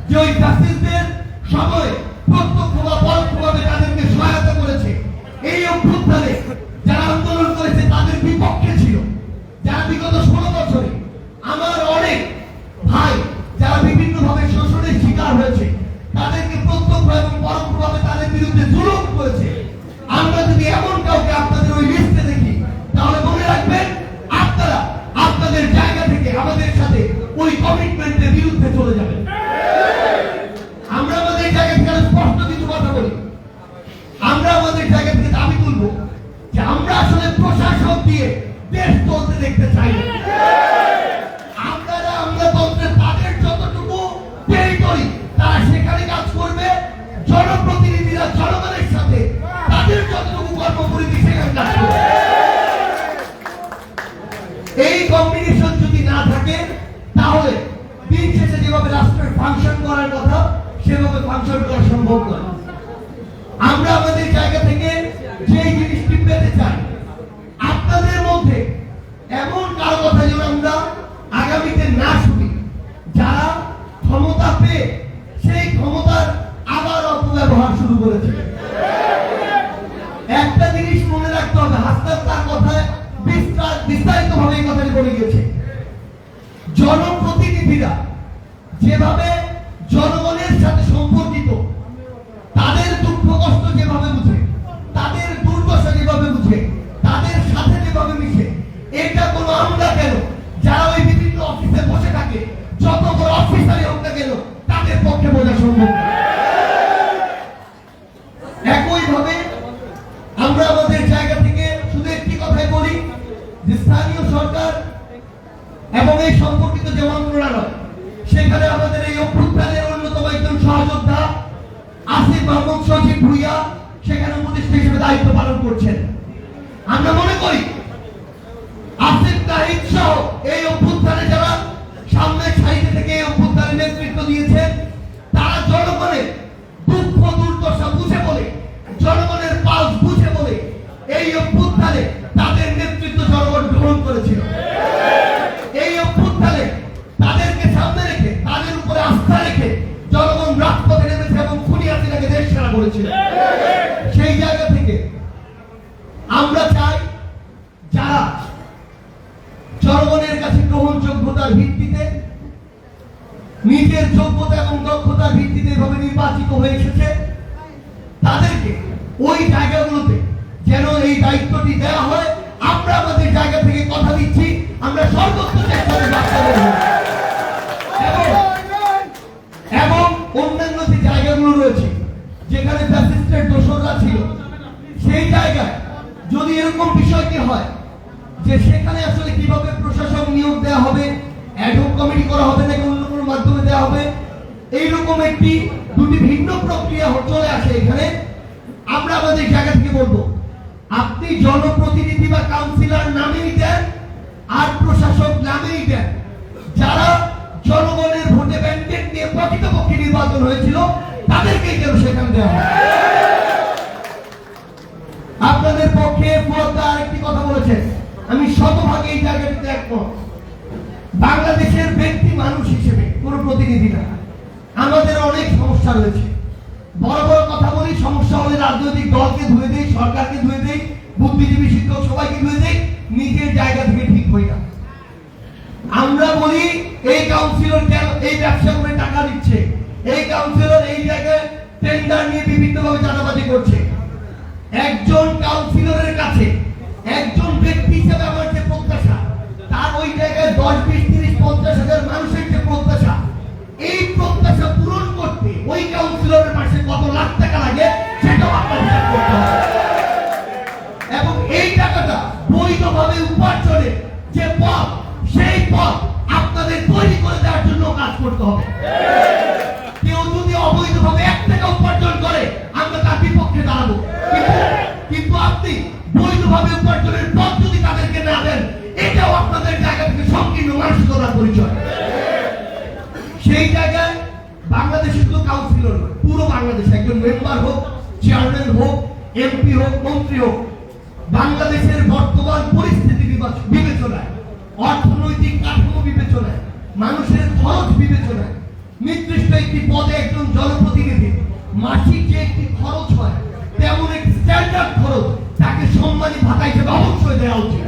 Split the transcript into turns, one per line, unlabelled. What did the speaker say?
যে ওই ফ্যাসিস্টদের সময় প্রত্যক্ষ বা পরোক্ষভাবে তাদেরকে সহায়তা করেছে। এই অভ্যুত্থানে যারা আন্দোলন করেছে তাদের বিপক্ষে ছিল, যারা বিগত 16 বছরে আমার অনেক ভাই যারা বিভিন্নভাবে শোষণের শিকার হয়েছে তাদেরকে প্রত্যক্ষ এবং পরোক্ষভাবে তাদের বিরুদ্ধে জুলুম করেছে। আমরা যদি এমন কাউকে আপনাদের ওই লিস্টে দেখি তাহলে মনে রাখবেন আপনারা আপনাদের জায়গা থেকে আমাদের সাথে ওই কমিটমেন্টের বিরুদ্ধে চলে যাবেন। আমরা আমাদের জায়গা থেকে স্পষ্ট কিছু কথা বলি, আমরা আমাদের জায়গা থেকে দাবি তুলব যে আমরা আসলে প্রশাসন দিয়ে দেশ চলতে দেখতে চাই না। আমলাতন্ত্রের তাদের যতটুকু টেরিটরি তারা সেখানে কাজ করবে, জনপ্রতিনিধিরা জনগণের সাথে তাদের যতটুকু কর্মপরিধি সেখানে কাজ করবে। এই কম্বিনেশন যদি না থাকে তাহলে দিন শেষে যেভাবে রাষ্ট্রের ফাংশন করার কথা সেভাবে ফাংশন করা সম্ভব নয়। আমরা আমাদের জায়গা থেকে যে জিনিসটি পেতে চাই আপনাদের মধ্যে এমন কারো কথা যেন আমরা আগামীতে না শুনি যারা ক্ষমতা পেয়ে সেই ক্ষমতার আবার অপব্যবহার শুরু করেছে। একটা জিনিস মনে রাখতে হবে, হাসনাত তার কথায় বিস্তারিত ভাবে এই কথাটি বলে গেছে, জনপ্রতিনিধিরা যেভাবে জনগণের সাথে সম্পর্কিত, তাদের দুঃখ কষ্ট যেভাবে বুঝে, তাদের দুর্দশা যেভাবে বুঝে, তাদের সাথে যেভাবে মিশে, এটা কোনো আমরা কেন যারা ওই বিভিন্ন অফিসে বসে থাকে যত বড় অফিসারই হোক না কেন তাদের পক্ষে বোঝা সম্ভব না। একইভাবে আমরা আমাদের জায়গা থেকে শুধু একটি কথাই বলি যে স্থানীয় সরকার এবং এই সম্পর্কিত যে মন্ত্রণালয় সেখানে আমাদের এই অভ্যুত্থানের অন্যতম একজন সহযোদ্ধা আসিফ মাহমুদ সজীব ভুইয়া সেখানে উপদেষ্টা হিসেবে দায়িত্ব পালন করছেন। আমরা মনে করি আসিফ তাহিদ সহ এই অভ্যুত্থানে যারা সামনের সারিতে থেকে এই অভ্যুত্থানের নেতৃত্ব দিয়েছেন তারা জনগণের দুঃখ দুর্দশা বুঝে বলে, জনগণের পালস বুঝে বলে এই অভ্যুত্থানে তাদের নেতৃত্ব জনগণ গ্রহণ করেছিল। এই অভ্যুত্থানে তাদেরকে সামনে রেখে, তাদের উপরে আস্থা রেখে জনগণ রাজপথে নেমেছে এবং খুনি হাসিনাকে দেশ ছাড়া করেছিল। সেই জায়গা থেকে আমরা চাই যারা জনগণের কাছে গ্রহণযোগ্যতার ভিত্তিতে, নিজের যোগ্যতা এবং দক্ষতার ভিত্তিতে এভাবে নির্বাচিত হয়ে এসেছে তাদেরকে ওই জায়গাগুলোতে যেন এই দায়িত্বটি দেওয়া হয়। আমরা আমাদের জায়গা থেকে কথা দিচ্ছি আমরা সর্বোচ্চ চেষ্টা করব এবং অন্যান্য যে জায়গাগুলো রয়েছে যেখানে ফ্যাসিস্টের দোসররা ছিল সেই জায়গায় যদি এরকম বিষয়টি হয় যে সেখানে আসলে কিভাবে প্রশাসক নিয়োগ দেওয়া হবে, অ্যাডহক কমিটি করা হবে নাকি অন্য কোনো মাধ্যমে দেওয়া হবে, এইরকম একটি দুটি ভিন্ন প্রক্রিয়া চলে আসে এখানে। আমরা আমাদের জায়গা থেকে বলবো আপনি জনপ্রতিনিধি বা কাউন্সিলর নামেই দেন আর প্রশাসক নামেই দেন, যারা জনগণের ভোটে ব্যান্ডেট নিয়ে প্রকৃতপক্ষে নির্বাচন হয়েছিল তাদেরকেই যেন সেখানে দেওয়া হয়। আপনাদের পক্ষে আরেকটি কথা বলেছেন, আমি শতভাগ এই জায়গাটিতে একমত। বাংলাদেশের ব্যক্তি মানুষ হিসেবে কোন প্রতিনিধি না, আমাদের অনেক সমস্যা রয়েছে। বড় বড় কথা বলি, সমস্যা হলে রাজনৈতিক দলকে ধুয়ে দেই, সরকারকে ধুয়ে দেই, বুদ্ধিজীবী শিক্ষক সবাইকে ধুয়ে দেই, নিজের জায়গা থেকে ঠিক হই না। আমরা বলি এই কাউন্সিলর কেন এই ব্যবসা করে টাকা দিচ্ছে, এই কাউন্সিলর এই জায়গায় টেন্ডার নিয়ে বিভিন্নভাবে চাঁদাবাজি করছে। একজন কাউন্সিলরের কাছে একজন ব্যক্তি হিসেবে আমার যে প্রত্যাশা, তার ওই জায়গায় 10, 20, 30, 50 হাজার মানুষের যে প্রত্যাশা, এই প্রত্যাশা পূরণ করতে ওই কাউন্সিলরের মাসে কত লাখ টাকা লাগে সেটাও আপনার হিসাব করতে হবে এবং এই টাকাটা বৈধভাবে উপার্জনের যে পথ সেই পথ আপনাদের তৈরি করে দেওয়ার জন্য কাজ করতে হবে। কেউ যদি অবৈধভাবে 1 টাকা উপার্জন করে আমরা তার বিপক্ষে দাঁড়াবো, কিন্তু আপনি বৈধভাবে উপার্জনের পথ যদি তাদেরকে না দেন এটাও আপনাদের জায়গা থেকে সংকীর্ণ মানসিকতার পরিচয়। সেই জায়গায় বাংলাদেশের শুধু কাউন্সিলর নয়, পুরো বাংলাদেশে একজন মেম্বার হোক, চেয়ারম্যান হোক, এমপি হোক, মন্ত্রী হোক, বাংলাদেশের বর্তমান পরিস্থিতি বিবেচনায়, অর্থনৈতিক কাঠামো বিবেচনায়, মানুষের খরচ বিবেচনায় নির্দিষ্ট একটি পদে একজন জনপ্রতিনিধি মাসিক যে একটি খরচ হয় তেমন একটি স্ট্যান্ডার্ড খরচ তাকে সম্মানী ভাতা হিসেবে অবশ্যই দেওয়া উচিত।